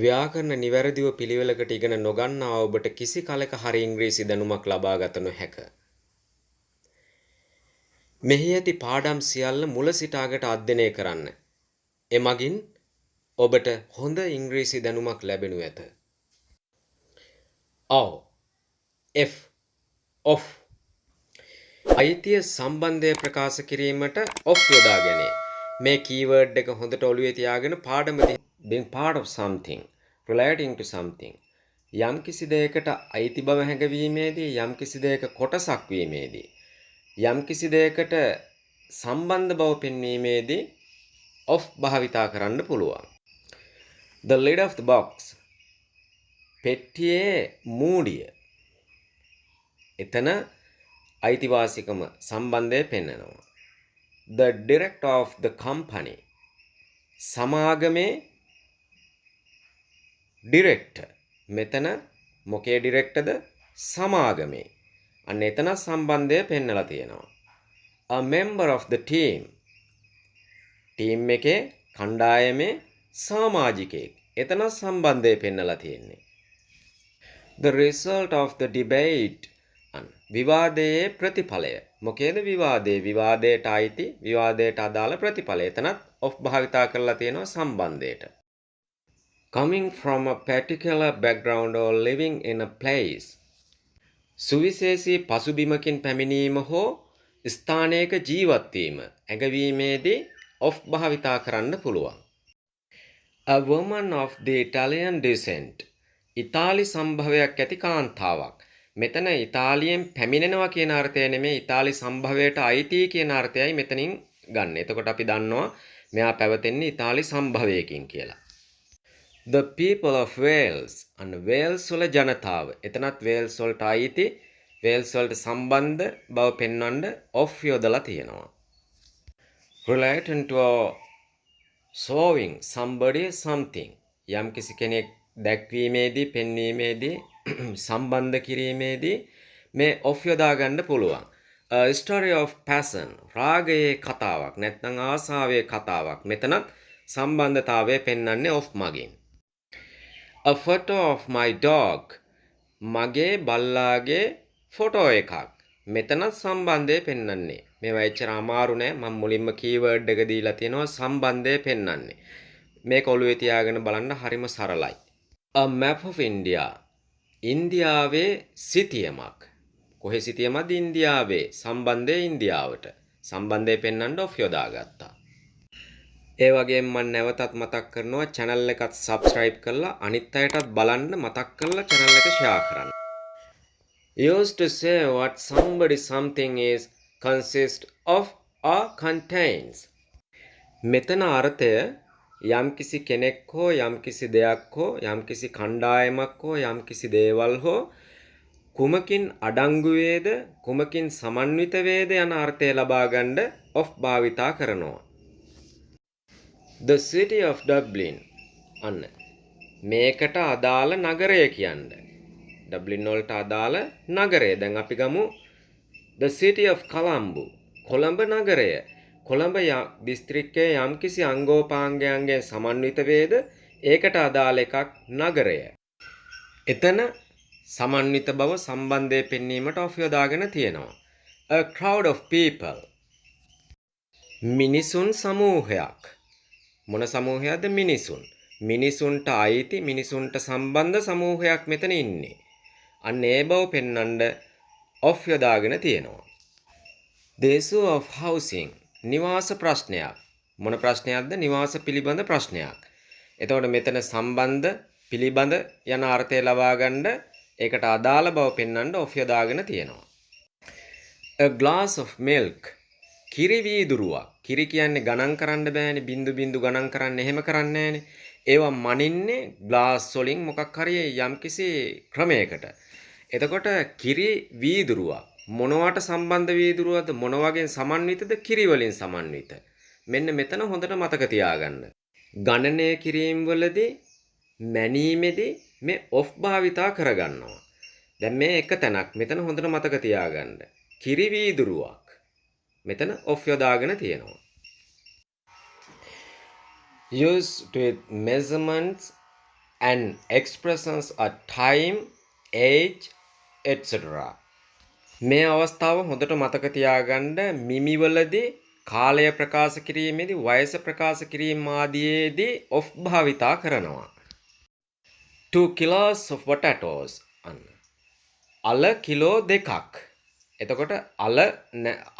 ව්‍යාකරණ නිවැරදිව පිළිවෙලකට ඉගෙන නොගන්නා ඔබට කිසි කලක හරි ඉංග්‍රීසි දැනුමක් ලබා ගත නොහැක. මෙහි ඇති පාඩම් සියල්ල මුල සිට අගට අධ්‍යයනය කරන්න. එමගින් ඔබට හොඳ ඉංග්‍රීසි දැනුමක් ලැබෙනු ඇත. ඔව් F of අයිතිය සම්බන්ධය ප්‍රකාශ කිරීමට of යොදා ගැනේ. මේ කීවර්ඩ් එක හොඳට ඔළුවේ තියාගෙන පාඩම being part of something relating to something යම් කිසි දෙයකට අයිති බව හැඟවීමේදී යම් කිසි දෙයක කොටසක් වීමේදී යම් කිසි දෙයකට සම්බන්ධ බව පෙන්වීමේදී of භාවිතා කරන්න පුළුවන්. The lid of the box පෙට්ටියේ මූඩිය. එතන අයිතිවාසිකම සම්බන්ධය පෙන්වනවා. The director of the company සමාගමේ ඩිරෙක්ටර්. මෙතන මොකේ ඩිරෙක්ටර්ද? සමාගමේ. අන්න එතන සම්බන්ධය පෙන්වලා තියෙනවා. A member of the team team එකේ කණ්ඩායමේ සමාජිකයෙක්. එතන සම්බන්ධය පෙන්වලා තියෙන්නේ. The result of the debate විවාදයේ ප්‍රතිඵලය. මොකේද විවාදයේ? විවාදයට අයිති විවාදයට අදාළ ප්‍රතිඵලය. එතනත් of භාවිතා කරලා තියෙනවා සම්බන්ධයට. Coming from a particular background or living in a place සුවිශේෂී පසුබිමකින් පැමිණීම හෝ ස්ථානයක ජීවත් වීම ඇඟවීමේදී of භාවිතා කරන්න පුළුවන්. A woman of the Italian descent ඉතාලි සම්භවයක් ඇති කාන්තාවක්. මෙතන ඉතාලියෙන් පැමිණෙනවා කියන අර්ථය නෙමෙයි ඉතාලි සම්භවයට අයිති කියන අර්ථයයි මෙතනින් ගන්න. එතකොට අපි දන්නවා මෙයා පැවතෙන්නේ ඉතාලි සම්භවයකින් කියලා. The people of Wales and Wales වල ජනතාව. එතනත් Wales වලට අයිති Wales වලට සම්බන්ධ බව පෙන්වන්න of යොදලා තියෙනවා. Relating to showing somebody something යම් කිසි කෙනෙක් දැක්වීමේදී පෙන්වීමේදී සම්බන්ධ කිරීමේදී මේ of යොදා ගන්න පුළුවන්. A story of passion රාගයේ කතාවක් නැත්නම් ආසාවේ කතාවක්. මෙතනත් සම්බන්ධතාවය පෙන්වන්නේ of මගින්. A photo of my dog මගේ බල්ලාගේ ෆොටෝ එකක්. මෙතනත් සම්බන්ධය පෙන්වන්නේ. මේවා එච්චර අමාරු නෑ. මම මුලින්ම කීවර්ඩ් එක දීලා තියෙනවා සම්බන්ධය පෙන්වන්නේ. මේක ඔළුවේ තියාගෙන බලන්න හරිම සරලයි. A map of India ඉන්දියාවේ සිතියමක්. කොහේ සිතියමක්ද? ඉන්දියාවේ. සම්බන්ධය ඉන්දියාවට. සම්බන්ධය පෙන්වන්න of යොදාගත්තා. ඒ වගේම මම නැවතත් මතක් කරනවා channel එකත් subscribe කරලා අනිත් අයටත් බලන්න මතක් කරලා channel එක share කරන්න. Used to say what somebody something is consist of or contains. මෙතන අර්ථය යම්කිසි කෙනෙක් හෝ යම්කිසි දෙයක් හෝ යම්කිසි කණ්ඩායමක් හෝ යම්කිසි දේවල් හෝ කුමකින් අඩංගු වේද කුමකින් සමන්විත වේද යන අර්ථය ලබා ගන්න of භාවිතා කරනවා. The city of Dublin අන්න මේකට අදාළ නගරය කියන්නේ. Dublin වලට අදාළ නගරය. දැන් අපි ගමු the city of Colombo Colombo නගරය. කොළඹ දිස්ත්‍රික්කයේ යම්කිසි අංගෝපාංගයන්ගෙන් සමන්විත වේද ඒකට අදාළ එකක් නගරය. එතන සමන්විත බව සම්බන්ධය පෙන්වීමට of යොදාගෙන තියෙනවා. A crowd of people මිනිසුන් සමූහයක්. මොන සමූහයක්ද? මිනිසුන්. මිනිසුන්ට අයිති මිනිසුන්ට සම්බන්ධ සමූහයක් මෙතන ඉන්නේ. අන්න ඒ බව පෙන්වන්න of යොදාගෙන තියෙනවා. The issue of housing නිවාස ප්‍රශ්නයක්. මොන ප්‍රශ්නයක්ද? නිවාස පිළිබඳ ප්‍රශ්නයක්. එතකොට මෙතන සම්බන්ධ පිළිබඳ යන අර්ථය ලබා ගන්න ඒකට අදාළ බව පෙන්වන්න of යොදාගෙන තියෙනවා. A glass of milk කිරි වීදුරුවක්. කිරි කියන්නේ ගණන් කරන්න බෑනේ. බින්දු බින්දු ගණන් කරන්න එහෙම කරන්නේ නෑනේ. ඒවා මනින්නේ ග්ලාස් වලින් මොකක් හරි යම්කිසි ක්‍රමයකට. එතකොට කිරි වීදුරුවක් මොනවට සම්බන්ධ වීදුරුවද? මොන වගේ සමන්විතද? කිරි වලින් සමන්විත. මෙන්න මෙතන හොඳට මතක තියාගන්න. ගණනය කිරීම වලදී මැනීමේදී මේ of භාවිතා කරගන්නවා. දැන් මේ එක තැනක් මෙතන හොඳට මතක තියාගන්න. කිරි වීදුරුවක්. මෙතන of යොදාගෙන තියෙනවා. Used with measurements and expressions are time, age, etc. මේ අවස්ථාව හොඳට මතක තියාගන්න මිමිවලදී කාලය ප්‍රකාශ කිරීමේදී වයස ප්‍රකාශ කිරීම ආදීදී of භාවිතා කරනවා. 2 kilos of potatoes අන්න. අල කිලෝ 2ක්. එතකොට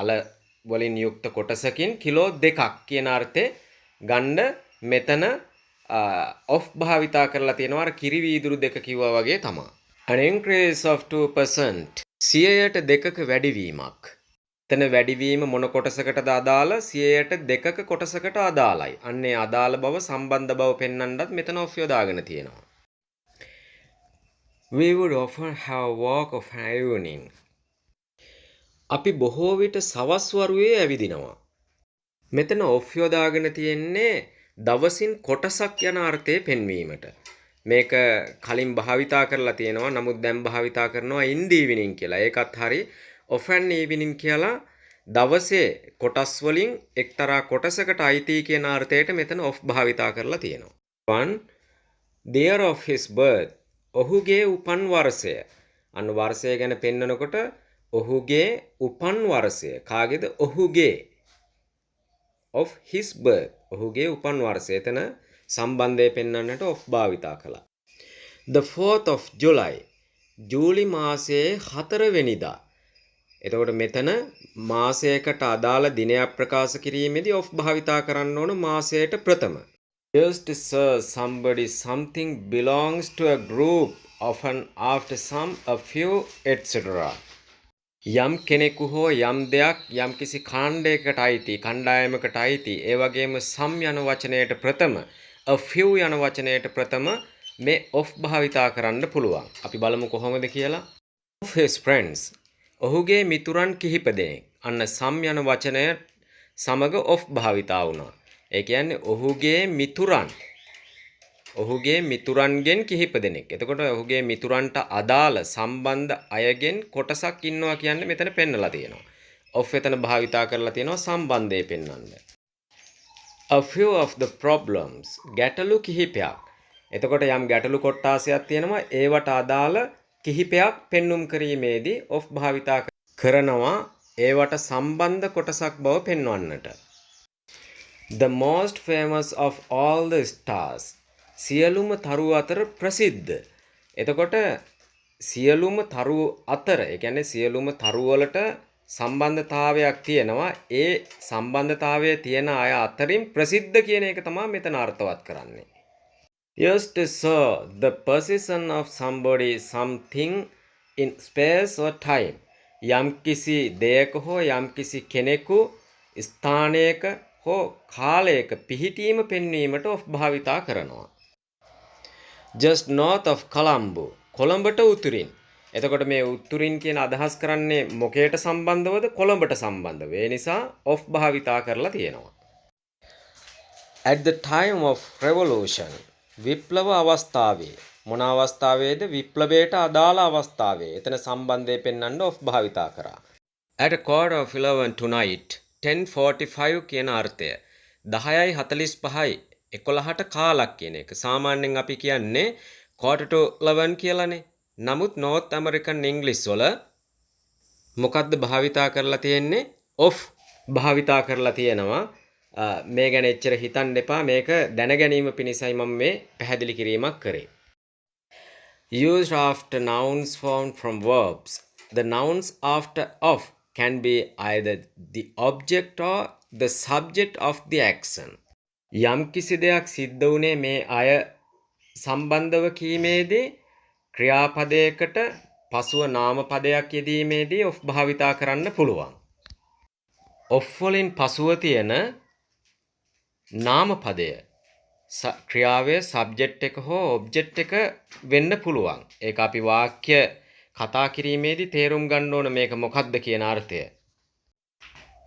අල වලින් යුක්ත කොටසකින් කිලෝ 2ක් කියන අර්ථේ ගන්න මෙතන of භාවිතා කරලා තියෙනවා. අර කිරි වීදුරු දෙක කිව්වා වගේ තමයි. An increase of 2%. 100%ක වැඩිවීමක්. එතන වැඩිවීම මොන කොටසකටද අදාළ? 100%ක කොටසකට අදාළයි. අන්නේ අදාළ බව සම්බන්ධ බව පෙන්වන්නත් මෙතන of යොදාගෙන තියෙනවා. We would often have a walk of an evening. අපි බොහෝ විට සවස් වරුවේ ඇවිදිනවා. මෙතන of යොදාගෙන තියෙන්නේ දවසින් කොටසක් යන අර්ථය පෙන්වීමට. මේක කලින් භාවිතා කරලා තියෙනවා. නමුත් දැන් භාවිතා කරනවා in the evening කියලා. ඒකත් හරි of an evening කියලා දවසේ කොටස් වලින් එක්තරා කොටසකට අයිති කියන අර්ථයට මෙතන of භාවිතා කරලා තියෙනවා. 1 the year of his birth. ඔහුගේ උපන් වර්ෂය. අන්න වර්ෂය ගැන පෙන්නනකොට ඔහුගේ උපන් වර්ෂය. කාගේද? ඔහුගේ. of his birth. ඔහුගේ උපන් වර්ෂය. එතන සම්බන්ධය පෙන්වන්නට of භාවිතා කළා. the 4th of July. ජූලි මාසයේ 4 වෙනිදා. එතකොට මෙතන මාසයකට අදාළ දිනයක් ප්‍රකාශ කිරීමේදී of භාවිතා කරන්න ඕන මාසයට ප්‍රථම. Just sir somebody something belongs to a group often after some a few etc. යම් කෙනෙකු හෝ යම් දෙයක් යම් කිසි කාණ්ඩයකට අයිති කණ්ඩායමකට අයිති ඒ වගේම some යන වචනයට ප්‍රථම a few යන වචනයට ප්‍රථම මේ of භාවිතා කරන්න පුළුවන්. අපි බලමු කොහොමද කියලා. of his friends. ඔහුගේ මිතුරන් කිහිප දෙනෙක්. අන්න some යන වචනය සමග of භාවිතා වුණා. ඒ කියන්නේ ඔහුගේ මිතුරන්ගෙන් කිහිප දෙනෙක්. එතකොට ඔහුගේ මිතුරන්ට අදාළ සම්බන්ධ අයගෙන් කොටසක් ඉන්නවා කියන්නේ මෙතන පෙන්නලා තියෙනවා. of එතන භාවිතා කරලා තියෙනවා සම්බන්ධය පෙන්වන්න. a few of the problems. ගැටලු කිහිපයක්. එතකොට යම් ගැටලු කොටාසයක් තියෙනවා ඒවට අදාළ කිහිපයක් පෙන්눔 කිරීමේදී of භාවිතා කරනවා ඒවට සම්බන්ධ කොටසක් බව පෙන්වන්නට. The most famous of all the stars. සියලුම තරු අතර ප්‍රසිද්ධ. එතකොට සියලුම තරු අතර, ඒ කියන්නේ සියලුම තරු වලට සම්බන්ධතාවයක් තියෙනවා. ඒ සම්බන්ධතාවය තියෙන අය අතරින් ප්‍රසිද්ධ කියන එක තමයි මෙතන අර්ථවත් කරන්නේ. Just so the position of somebody something in space or time. යම් කිසි දෙයක හෝ යම් කිසි කෙනෙකු ස්ථානයක හෝ කාලයක පිහිටීම පෙන්වීමට of භාවිතා කරනවා. Just north of Colombo. කොළඹට උතුරින්. එතකොට මේ උතුරින් කියන අදහස් කරන්නේ මොකේට සම්බන්ධවද? කොළඹට සම්බන්ධව. ඒ නිසා of භාවිතා කරලා තියෙනවා. At the time of revolution. විප්ලව අවස්ථාවේ. මොන අවස්ථාවේද? විප්ලවයට අදාළ අවස්ථාවේ. එතන සම්බන්ධය පෙන්වන්න of භාවිතා කරා. At a 11:45 tonight. 10:45 කියන අර්ථය 10:45යි 11ට කාලක් කියන එක. සාමාන්‍යයෙන් අපි කියන්නේ 11 කියලානේ. නමුත් North American English වල මොකද්ද භාවිතා කරලා තියෙන්නේ? of භාවිතා කරලා තියෙනවා. මේ ගැන එච්චර හිතන්න එපා. මේක දැන ගැනීම පිණිසයි මම මේ පැහැදිලි කිරීමක් කරේ. Used after nouns formed from verbs. The nouns after of can be either the object or the subject of the action. යම් කිසි දෙයක් සිද්ධ වුණේ මේ අය සම්බන්ධව කීමේදී ක්‍රියාපදයකට පසුව නාමපදයක් යෙදීමේදී of භාවිතා කරන්න පුළුවන්. of වලින් පසුව තියෙන නාමපදය ක්‍රියාවේ subject එක හෝ object එක වෙන්න පුළුවන්. ඒක අපි වාක්‍ය කතා කිරීමේදී තේරුම් ගන්න ඕන මේක මොකක්ද කියන අර්ථය.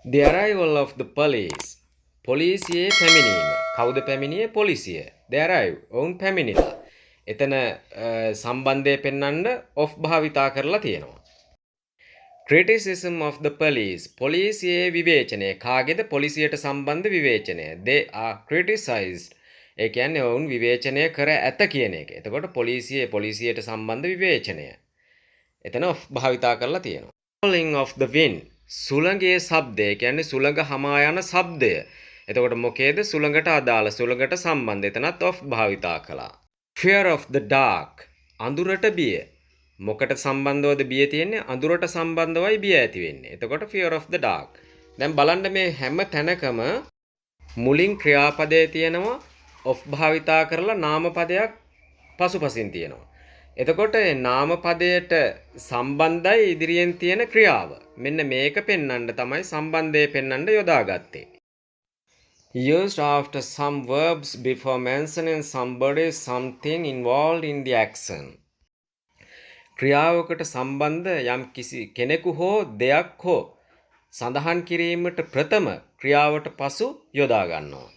The arrival of the police. පොලිසියේ පැමිණීම. කවුද පැමිණියේ? පොලිසිය. They arrive. ඔවුන් පැමිණිලා. එතන සම්බන්ධය පෙන්වන්න of භාවිතා කරලා තියෙනවා. Criticism of the police. පොලිසියේ විවේචනය. කාගේද? පොලිසියට සම්බන්ධ විවේචනය. They are criticized. ඒ කියන්නේ ඔවුන් විවේචනය කර ඇත කියන එක. එතකොට පොලිසියට සම්බන්ධ විවේචනය. එතන of භාවිතා කරලා තියෙනවා. Howling of the wind. සුළඟේ ශබ්දය කියන්නේ සුළඟ හමා යන ශබ්දය. එතකොට මොකේද සුළඟට අදාළ සුළඟට සම්බන්ධ. එතනත් of භාවිතා කළා. Fear of the dark. අඳුරට බිය. මොකට සම්බන්ධවද බිය තියෙන්නේ? අඳුරට සම්බන්ධවයි බිය ඇති වෙන්නේ. එතකොට fear of the dark. දැන් බලන්න මේ හැම තැනකම මුලින් ක්‍රියාපදයේ තියෙනවා of භාවිතා කරලා නාමපදයක් පසුපසින් තියෙනවා. එතකොට නාමපදයට සම්බන්ධයි ඉදිරියෙන් තියෙන ක්‍රියාව. මෙන්න මේක පෙන්වන්න තමයි සම්බන්ධය පෙන්වන්න යොදාගත්තේ. Used after some verbs before mentioning somebody something involved in the action. ක්‍රියාවකට සම්බන්ධ යම් කිසි කෙනෙකු හෝ දෙයක් හෝ සඳහන් කිරීමට ප්‍රථම ක්‍රියාවට පසු යොදා ගන්නවා.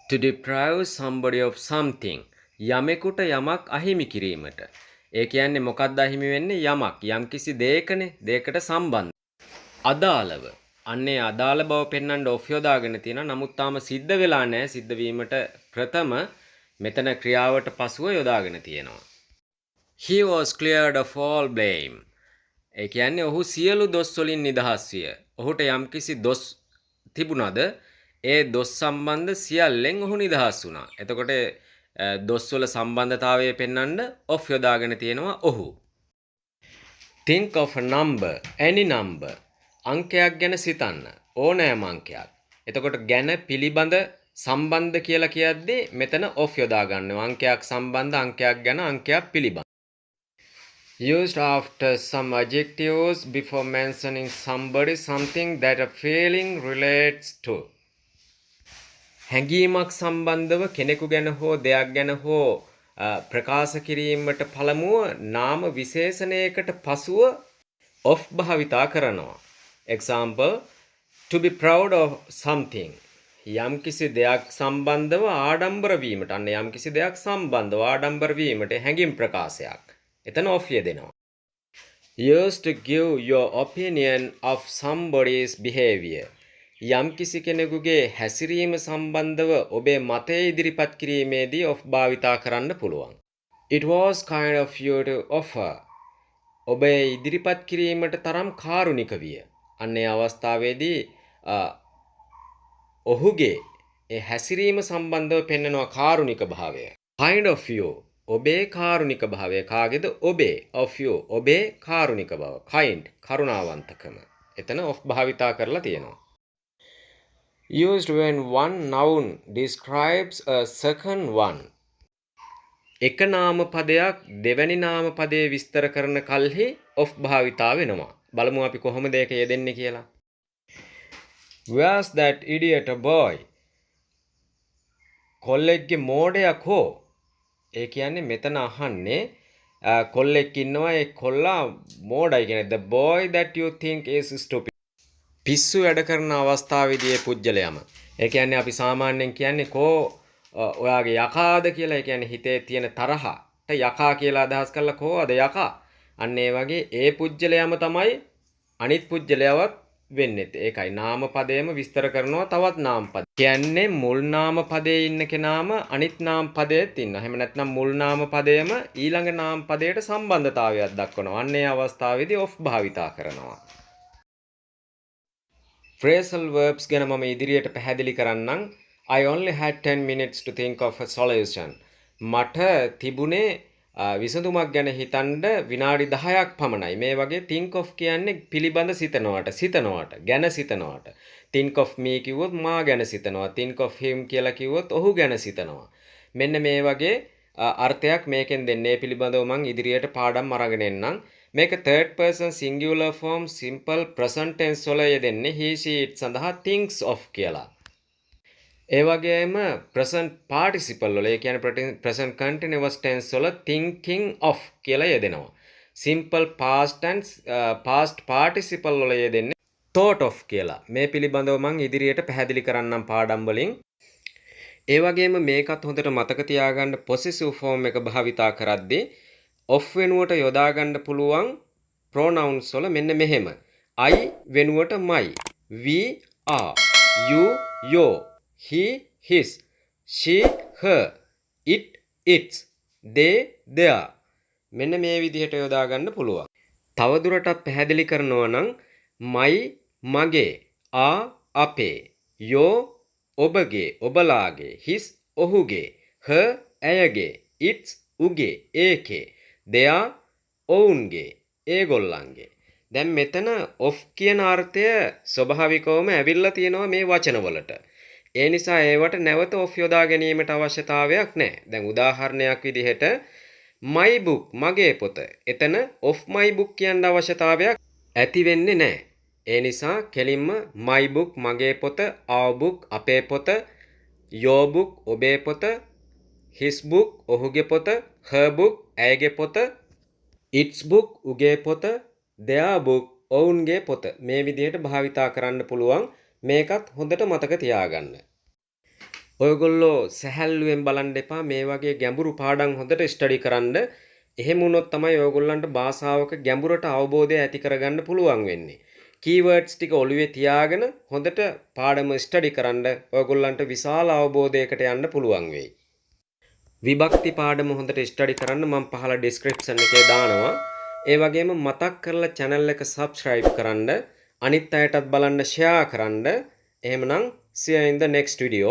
To deprive somebody of something. යමෙකුට යමක් අහිමි කිරීමට. ඒ කියන්නේ මොකක්ද අහිමි වෙන්නේ? යමක්. යම් කිසි දෙයකනේ. දෙයකට සම්බන්ධ. අදාළව. අන්නේ අදාළ බව පෙන්වන්න of යොදාගෙන තියෙනවා. නමුත් තාම සිද්ධ වෙලා නැහැ. සිද්ධ වීමට ප්‍රථම මෙතන ක්‍රියාවට පසුව යොදාගෙන තියෙනවා. He was cleared of all blame. ඒ කියන්නේ ඔහු සියලු දොස් වලින් නිදහස් විය. ඔහුට යම්කිසි දොස් තිබුණාද ඒ දොස් සම්බන්ධ සියල්ලෙන් ඔහු නිදහස් වුණා. එතකොට දොස් වල සම්බන්ධතාවය පෙන්වන්න of යොදාගෙන තියෙනවා ඔහු. Think of a number, any number. අංකයක් ගැන සිතන්න. ඕනෑම අංකයක්. එතකොට ගැන පිළිබඳ සම්බන්ධ කියලා කියද්දී මෙතන of යොදා ගන්නවා. අංකයක් සම්බන්ධ අංකයක් ගැන අංකයක් පිළිබඳ. Used after some adjectives before mentioning somebody something that a feeling relates to. හැඟීමක් සම්බන්ධව කෙනෙකු ගැන හෝ දෙයක් ගැන හෝ ප්‍රකාශ කිරීමට පළමුව නාම විශේෂණයකට පසුව of භාවිතා කරනවා. Example, to be proud of something. යම් කිසි දෙයක් සම්බන්ධව ආඩම්බර වීමට. අන්න යම් කිසි දෙයක් සම්බන්ධව ආඩම්බර වීමට හැඟීම් ප්‍රකාශයක්. එතන of යෙදෙනවා. Used to give your opinion of somebody's behavior. යම් කිසි කෙනෙකුගේ හැසිරීම සම්බන්ධව ඔබේ මතය ඉදිරිපත් කිරීමේදී of භාවිතා කරන්න පුළුවන්. It was kind of you to offer. ඔබේ ඉදිරිපත් කිරීමට තරම් කාරුණික විය. අන්නේ අවස්ථාවේදී ඔහුගේ ඒ හැසිරීම සම්බන්ධව පෙන්වනවා කාරුණික භාවය. Kind of you. ඔබේ කාරුණික භාවය. කාගේද? ඔබේ. Of you. ඔබේ කාරුණික බව. Kind. කරුණාවන්තකම. එතන of භාවිතා කරලා තියෙනවා. Used when one noun describes a second one. එක නාම පදයක් දෙවැනි නාම පදයේ විස්තර කරන කල්හි of භාවිතා වෙනවා. බලමු අපි කොහොමද ඒක යෙදෙන්නේ කියලා. Where's that idiot boy? කොල්ලෙක්ගේ මෝඩයක් හෝ. ඒ කියන්නේ මෙතන අහන්නේ කොල්ලෙක් ඉන්නවා ඒ කොල්ලා මෝඩයි කියන්නේ. The boy that you think is stupid. පිස්සු වැඩ කරන අවස්ථාවේදී ඒ පුජ්‍යලයම. ඒ කියන්නේ අපි සාමාන්‍යයෙන් කියන්නේ කෝ ඔයාගේ යකාද කියලා. ඒ කියන්නේ හිතේ තියෙන තරහට යකා කියලා අදහස් කරලා කෝ අද යකා. අන්න ඒ වගේ ඒ පුජ්‍යලයම තමයි අනිත් පුජ්‍යලයවත් වෙන්නේ. ඒකයි නාම පදයේම විස්තර කරනවා තවත් නාම පද. කියන්නේ මුල් නාම පදයේ ඉන්න කෙනාම අනිත් නාම පදයේත් ඉන්නවා. එහෙම නැත්නම් මුල් නාම පදයේම ඊළඟ නාම පදයට සම්බන්ධතාවයක් දක්වනවා. අන්න ඒ අවස්ථාවේදී of භාවිතා කරනවා. Phrasal verbs ගැන මම ඉදිරියට පැහැදිලි කරන්නම්. I only had 10 minutes to think of a solution. මට තිබුණේ විසඳුමක් ගැන හිතන්න විනාඩි 10ක් පමණයි. මේ වගේ think of කියන්නේ පිළිබඳ සිතනවට ගැන සිතනවට. think of me කිව්වොත් මා ගැන සිතනවා. think of him කියලා කිව්වොත් ඔහු ගැන සිතනවා. මෙන්න මේ වගේ අර්ථයක් මේකෙන් දෙන්නේ. පිළිබඳව මම ඉදිරියට පාඩම් අරගෙන එන්නම්. මේක third person singular form simple present tense වල යෙදෙන්නේ he she it සඳහා thinks of කියලා. ඒ වගේම present participle වල ඒ කියන්නේ present continuous tense වල thinking of කියලා යෙදෙනවා. simple past tense past participle වල යෙදෙන්නේ thought of කියලා. මේ පිළිබඳව මම ඉදිරියට පැහැදිලි කරන්නම් පාඩම් වලින්. ඒ වගේම මේකත් හොඳට මතක තියාගන්න possessive form එක භාවිතා කරද්දී of වෙනුවට යොදා ගන්න පුළුවන් pronouns වල මෙන්න මෙහෙම. I වෙනුවට my, we are, you your, he his, she, her, it, its, they, their. මෙන්න මේ විදිහට යොදා ගන්න පුළුවන්. තවදුරටත් පැහැදිලි කරනවා නම් my මගේ, ආ අපේ, your ඔබගේ ඔබලාගේ, his ඔහුගේ, her ඇයගේ, its උගේ ඒකේ, their ඔවුන්ගේ ඒගොල්ලන්ගේ. දැන් මෙතන of කියන අර්ථය ස්වභාවිකවම ඇවිල්ලා තියෙනවා මේ වචනවලට. ඒ නිසා ඒවට නැවත of යොදා ගැනීමට අවශ්‍යතාවයක් නැහැ. දැන් උදාහරණයක් විදිහට my book මගේ පොත. එතන of my book කියන්න අවශ්‍යතාවයක් ඇති වෙන්නේ නැහැ. ඒ නිසා කෙලින්ම my book මගේ පොත, our book අපේ පොත, your book ඔබේ පොත, his book ඔහුගේ පොත, her book ඇයගේ පොත, its book උගේ පොත, their book ඔවුන්ගේ පොත. මේ විදිහට භාවිතා කරන්න පුළුවන්. මේකත් හොඳට මතක තියාගන්න. ඔයගොල්ලෝ සැහැල්ලුවෙන් බලන්න එපා. මේ වගේ ගැඹුරු පාඩම් හොඳට ස්ටඩි කරන්න. එහෙම වුණොත් තමයි ඔයගොල්ලන්ට භාෂාවක ගැඹුරට අවබෝධය ඇති කරගන්න පුළුවන් වෙන්නේ. කීවර්ඩ්ස් ටික ඔළුවේ තියාගෙන හොඳට පාඩම ස්ටඩි කරන්න ඔයගොල්ලන්ට විශාල අවබෝධයකට යන්න පුළුවන් වෙයි. විභක්ති පාඩම හොඳට ස්ටඩි කරන්න මම පහළ ඩිස්ක්‍රිප්ෂන් එකේ දානවා. ඒ වගේම මතක් කරලා channel එක subscribe කරන්න, අනිත් අයටත් බලන්න share කරන්න. එහෙමනම් see you in the next video.